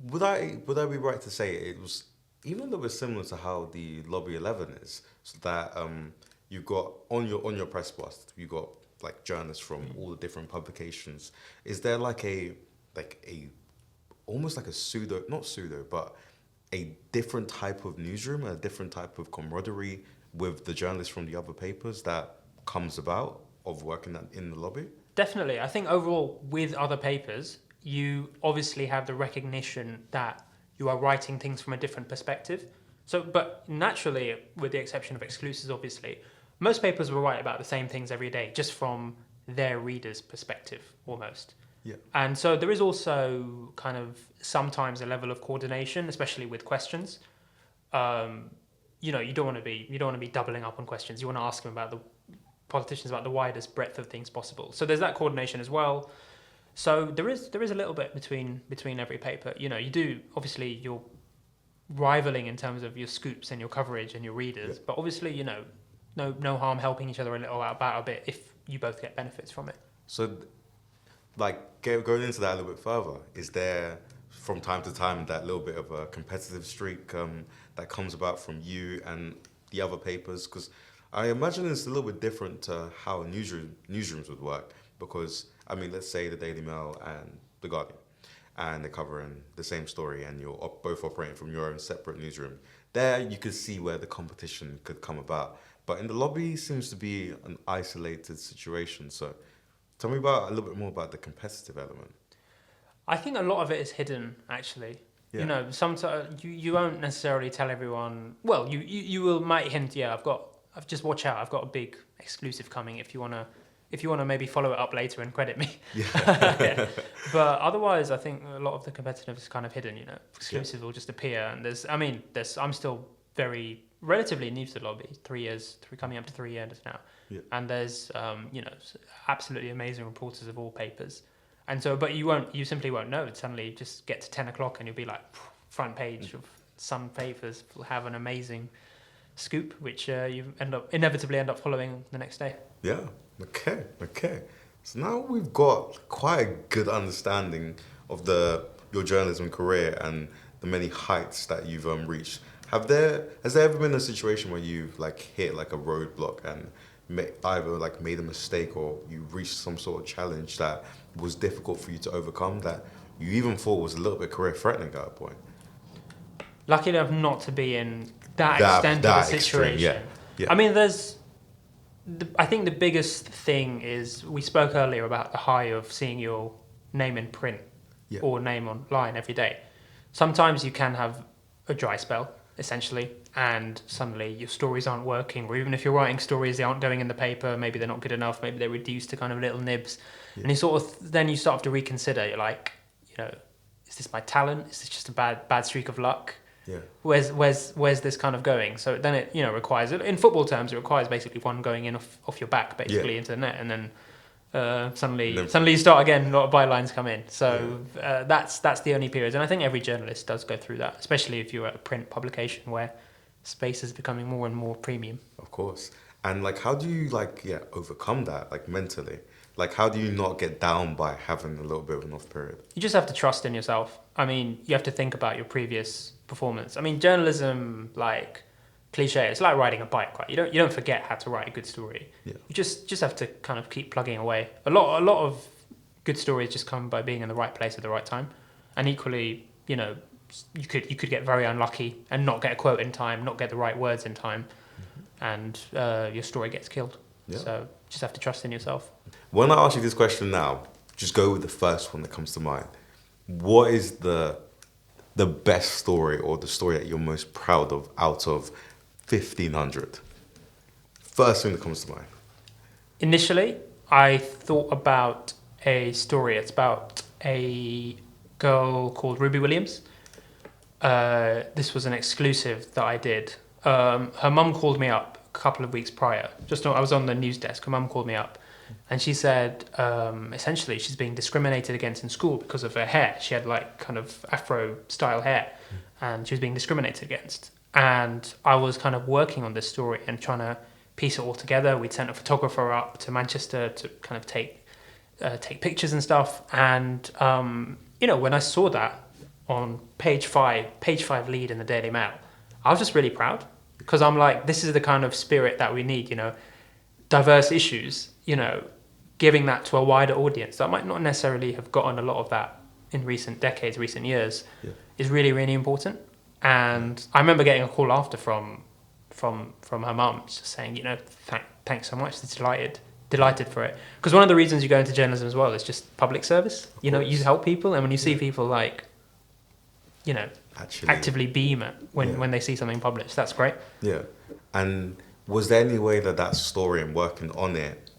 would I be right to say it was even a little bit similar to how the Lobby 11 is? So that you got on your press bus, you got like journalists from all the different publications. Is there like a almost like but a different type of newsroom, a different type of camaraderie with the journalists from the other papers that comes about of working in the lobby? Definitely. I think overall with other papers, you obviously have the recognition that you are writing things from a different perspective. So, but naturally, with the exception of exclusives, obviously, most papers will write about the same things every day, just from their reader's perspective, almost. Yeah. And so there is also kind of sometimes a level of coordination, especially with questions. You know, you don't want to be doubling up on questions. You want to ask them about the politicians about the widest breadth of things possible. So there's that coordination as well. So there is a little bit between every paper. You know, you do obviously you're rivaling in terms of your scoops and your coverage and your readers, but obviously, you know, no harm helping each other a little out about a bit if you both get benefits from it. So, like, going into that a little bit further, is there from time to time that little bit of a competitive streak that comes about from you and the other papers? Because I imagine it's a little bit different to how newsrooms would work. Because, I mean, let's say the Daily Mail and the Guardian, and they're covering the same story, and you're both operating from your own separate newsroom. There, you could see where the competition could come about. But in the lobby, seems to be an isolated situation. So, tell me a little bit more about the competitive element. I think a lot of it is hidden, actually. Yeah. You know, sometimes you won't necessarily tell might hint. Yeah, I've just watch out. I've got a big exclusive coming. If you wanna maybe follow it up later and credit me. Yeah. Yeah. But otherwise, I think a lot of the competitive is kind of hidden. You know, exclusives will just appear, and I'm still very relatively new to the lobby. 3 years, coming up to 3 years now. Yeah. And there's you know, absolutely amazing reporters of all papers. And so, but you simply won't know. It suddenly just get to 10 o'clock and you'll be like, front page of some papers will have an amazing scoop, which you inevitably end up following the next day. Yeah. Okay. So now we've got quite a good understanding of your journalism career and the many heights that you've reached. Has there ever been a situation where you've like hit like a roadblock and either like made a mistake or you reached some sort of challenge that was difficult for you to overcome, that you even thought was a little bit career threatening at a point? Lucky enough not to be in that extent of a situation. Extreme, yeah. I mean, I think the biggest thing is we spoke earlier about the high of seeing your name in print or name online every day. Sometimes you can have a dry spell, essentially, and suddenly your stories aren't working, or even if you're writing stories, they aren't going in the paper, maybe they're not good enough, maybe they're reduced to kind of little nibs. And you then you start to reconsider, you're like, you know, is this my talent? Is this just a bad streak of luck? Yeah. Where's this kind of going? So then it, you know, requires, in football terms, it requires basically one going in off your back, basically, into the net, and then suddenly you start again, a lot of bylines come in. So that's the only period. And I think every journalist does go through that, especially if you're at a print publication where space is becoming more and more premium. Of course. And like, how do you overcome that, like mentally? Like, how do you not get down by having a little bit of an off period? You just have to trust in yourself. I mean, you have to think about your previous performance. I mean, journalism, like cliche, it's like riding a bike, right? You don't forget how to write a good story. Yeah. You just have to kind of keep plugging away. A lot of good stories just come by being in the right place at the right time. And equally, you know, you could get very unlucky and not get a quote in time, not get the right words in time, and your story gets killed. Yeah. So just have to trust in yourself. When I ask you this question now, just go with the first one that comes to mind. What is the best story, or the story that you're most proud of out of 1,500? First thing that comes to mind. Initially, I thought about a story. It's about a girl called Ruby Williams. This was an exclusive that I did. Her mum called me up a couple of weeks prior. I was on the news desk. Her mum called me up, and she said, essentially, she's being discriminated against in school because of her hair. She had like kind of Afro-style hair, and she was being discriminated against. And I was kind of working on this story and trying to piece it all together. We'd sent a photographer up to Manchester to kind of take pictures and stuff. And you know, when I saw that on page five lead in the Daily Mail, I was just really proud, because I'm like, this is the kind of spirit that we need, you know, diverse issues, you know, giving that to a wider audience that might not necessarily have gotten a lot of that in recent years, is really, really important. And I remember getting a call after from her mum, just saying, you know, thanks so much, it's delighted for it. Because one of the reasons you go into journalism as well is just public service. You know, you help people, and when you see people like, you know, actively beam it when they see something published. That's great. Yeah. And was there any way that story and working on it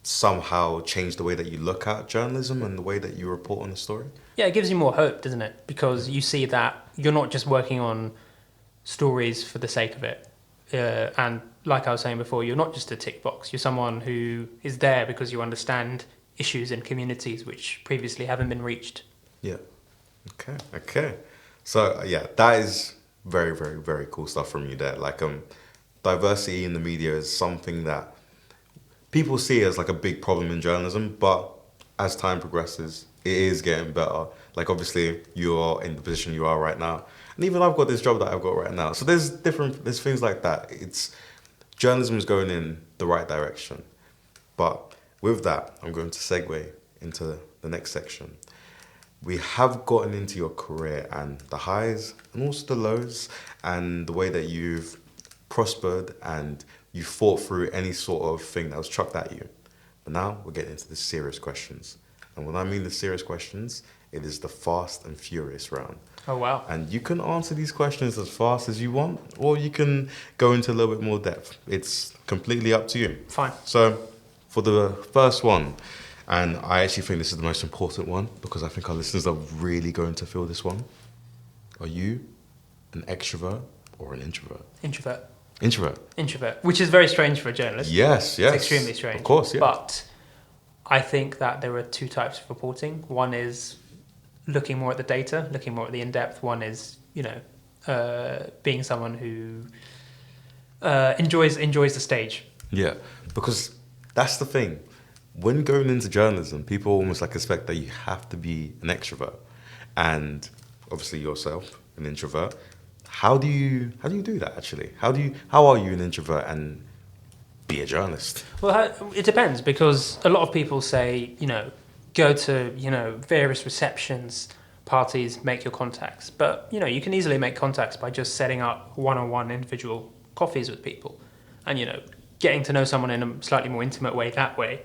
somehow changed the way that you look at journalism and the way that you report on the story? Yeah, it gives you more hope, doesn't it? Because you see that you're not just working on stories for the sake of it. And like I was saying before, you're not just a tick box. You're someone who is there because you understand issues in communities which previously haven't been reached. Yeah. Okay. So yeah, that is very, very, very cool stuff from you there. Like diversity in the media is something that people see as like a big problem in journalism, but as time progresses, it is getting better. Like obviously you're in the position you are right now. And even I've got this job that I've got right now. So there's things like that. Journalism is going in the right direction. But with that, I'm going to segue into the next section. We have gotten into your career and the highs and also the lows and the way that you've prospered and you fought through any sort of thing that was chucked at you. But now we're getting into the serious questions. And when I mean the serious questions, it is the fast and furious round. Oh, wow. And you can answer these questions as fast as you want, or you can go into a little bit more depth. It's completely up to you. Fine. So for the first one, and I actually think this is the most important one because I think our listeners are really going to feel this one. Are you an extrovert or an introvert? Introvert. Which is very strange for a journalist. Yes. It's extremely strange. Of course, yeah. But I think that there are two types of reporting. One is looking more at the data, looking more at the in-depth. One is, being someone who enjoys the stage. Yeah, because that's the thing. When going into journalism, people almost like expect that you have to be an extrovert. And obviously yourself, an introvert. How do you do that actually? How are you an introvert and be a journalist? Well, it depends, because a lot of people say, go to, various receptions, parties, make your contacts. But, you can easily make contacts by just setting up one-on-one individual coffees with people and, getting to know someone in a slightly more intimate way that way.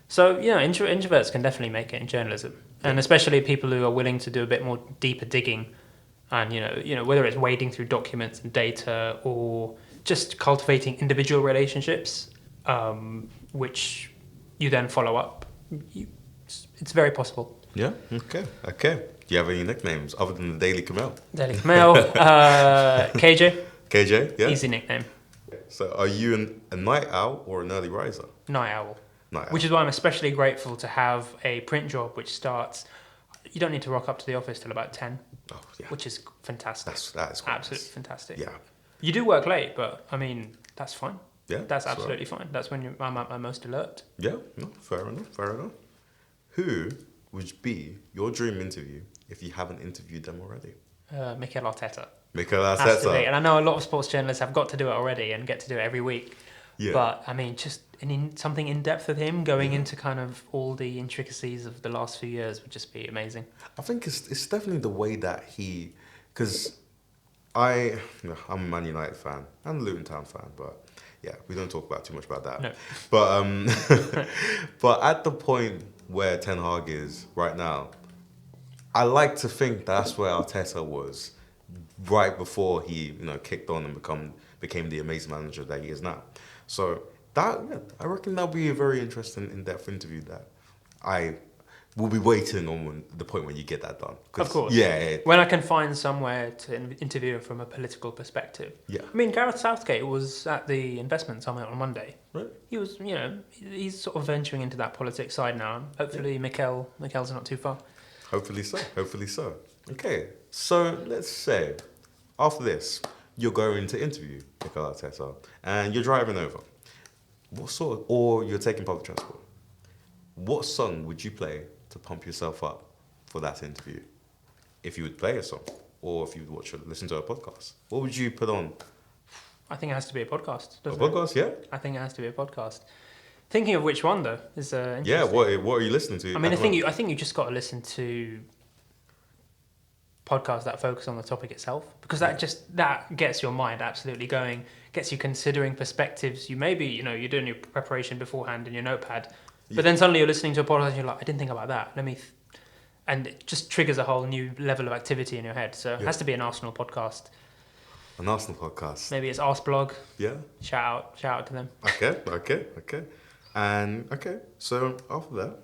So, introverts can definitely make it in journalism. And especially people who are willing to do a bit more deeper digging and, whether it's wading through documents and data or just cultivating individual relationships, which you then follow up. It's very possible. Yeah. Okay. Do you have any nicknames other than the Daily Kumail? Daily Kumail, KJ. KJ. Yeah. Easy nickname. So, are you a night owl or an early riser? Night owl. Which is why I'm especially grateful to have a print job which starts. You don't need to rock up to the office till about 10. Oh, yeah. Which is fantastic. That is quite absolutely nice. Fantastic. Yeah. You do work late, but I mean that's fine. Yeah. That's absolutely fine. That's when I'm at my most alert. Yeah. No, fair enough. Who would be your dream interview if you haven't interviewed them already? Mikel Arteta. Absolutely. And I know a lot of sports journalists have got to do it already and get to do it every week. Yeah. But I mean, just something in depth with him, going into kind of all the intricacies of the last few years would just be amazing. I think it's definitely the way that because I'm a Man United fan and a Luton Town fan, but yeah, we don't talk about too much about that. No. But but at the point where Ten Hag is right now, I like to think that's where Arteta was right before he kicked on and became the amazing manager that he is now. So I reckon that'll be a very interesting in-depth interview that I will be waiting on the point when you get that done. Of course. Yeah. When I can find somewhere to interview him from a political perspective. Yeah. I mean, Gareth Southgate was at the investment summit on Monday. Right. He was, he's sort of venturing into that politics side now. Hopefully Mikel's not too far. Hopefully so. Okay, so let's say after this, you're going to interview Mikel Arteta and you're driving over. Or you're taking public transport. What song would you play to pump yourself up for that interview? If you would play a song, or if you would listen to a podcast, what would you put on? I think it has to be a podcast. Podcast, yeah. I think it has to be a podcast. Thinking of which one though is interesting. Yeah, what are you listening to? I mean, I think you just got to listen to podcasts that focus on the topic itself, because that gets your mind absolutely going, gets you considering perspectives. You maybe you're doing your preparation beforehand in your notepad, but then suddenly you're listening to a podcast and you're like, I didn't think about that. and it just triggers a whole new level of activity in your head. So it has to be an Arsenal podcast. An Arsenal podcast. Maybe it's Arseblog. Yeah. Shout out to them. Okay. And so after that,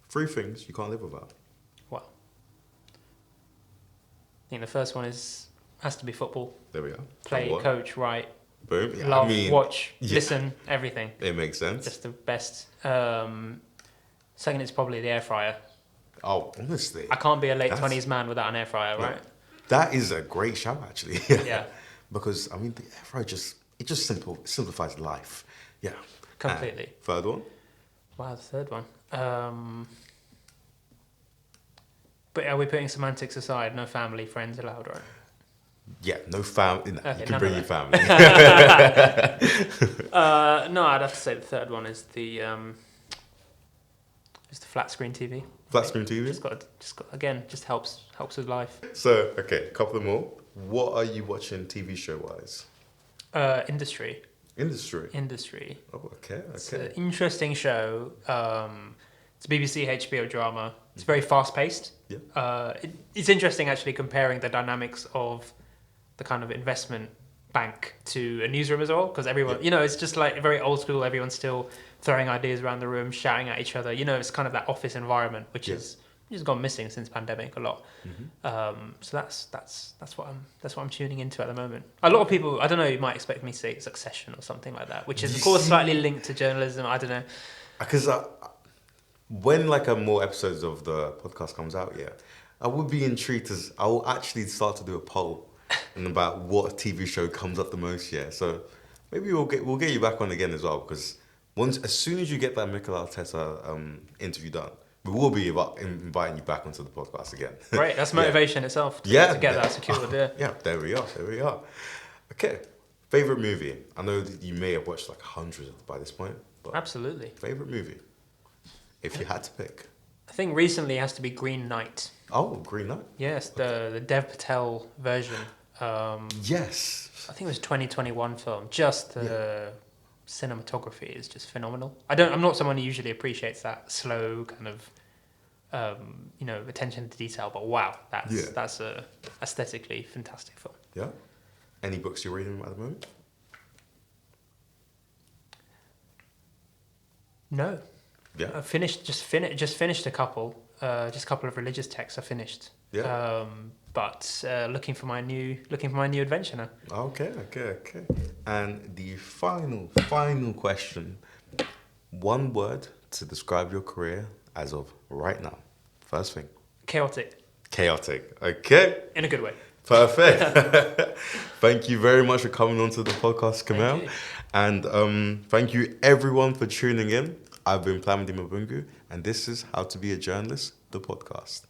3 things you can't live without. Well, I think the first one has to be football. There we are. Play, coach, write, boom. Yeah, love, watch, listen, everything. It makes sense. Just the best. Second is probably the air fryer. Oh, honestly. I can't be a late 20s man without an air fryer, right? That is a great shout, actually. Yeah. Because, the air fryer simplifies life. Yeah. Completely. And third one? Wow, the third one. But are we putting semantics aside? No family, friends allowed, right? Yeah, no family. No, Okay, you can bring your family. No, I'd have to say the third one is the flat screen TV. Flat screen TV? Just helps with life. So, a couple of more. What are you watching TV show wise? Industry. Oh, okay. It's an interesting show. It's a BBC HBO drama. It's very fast paced. Yeah. It's interesting actually comparing the dynamics of the kind of investment bank to a newsroom as well, because everyone, it's just like very old school. Everyone's still throwing ideas around the room, shouting at each other. It's kind of that office environment, which has gone missing since pandemic a lot. So that's what I'm tuning into at the moment. A lot of people, I don't know, you might expect me to say Succession or something like that, which is of course slightly linked to journalism. I don't know. Because when more episodes of the podcast comes out, I would be intrigued as I will actually start to do a poll about what TV show comes up the most. So maybe we'll get you back on again as well, because as soon as you get that Mikel Arteta interview done, we will be inviting you back onto the podcast again. Great, that's motivation itself to get that secured. Yeah, there we are. Okay, favorite movie. I know that you may have watched hundreds by this point. But absolutely. Favorite movie, if you had to pick. I think recently it has to be Green Knight. Oh, Green Knight. Yes, the Dev Patel version. Yes. I think it was a 2021 film. Just the cinematography is just phenomenal. I'm not someone who usually appreciates that slow kind of, attention to detail. But wow, that's a aesthetically fantastic film. Yeah. Any books you're reading at the moment? No. Yeah. I just finished a couple of religious texts I finished. Yeah. But looking for my new adventure now. Okay. And the final question. One word to describe your career as of right now. First thing. Chaotic. Okay. In a good way. Perfect. Thank you very much for coming on to the podcast, Kumail. And thank you everyone for tuning in. I've been Plamdi Mabungu, and this is How to Be a Journalist, the podcast.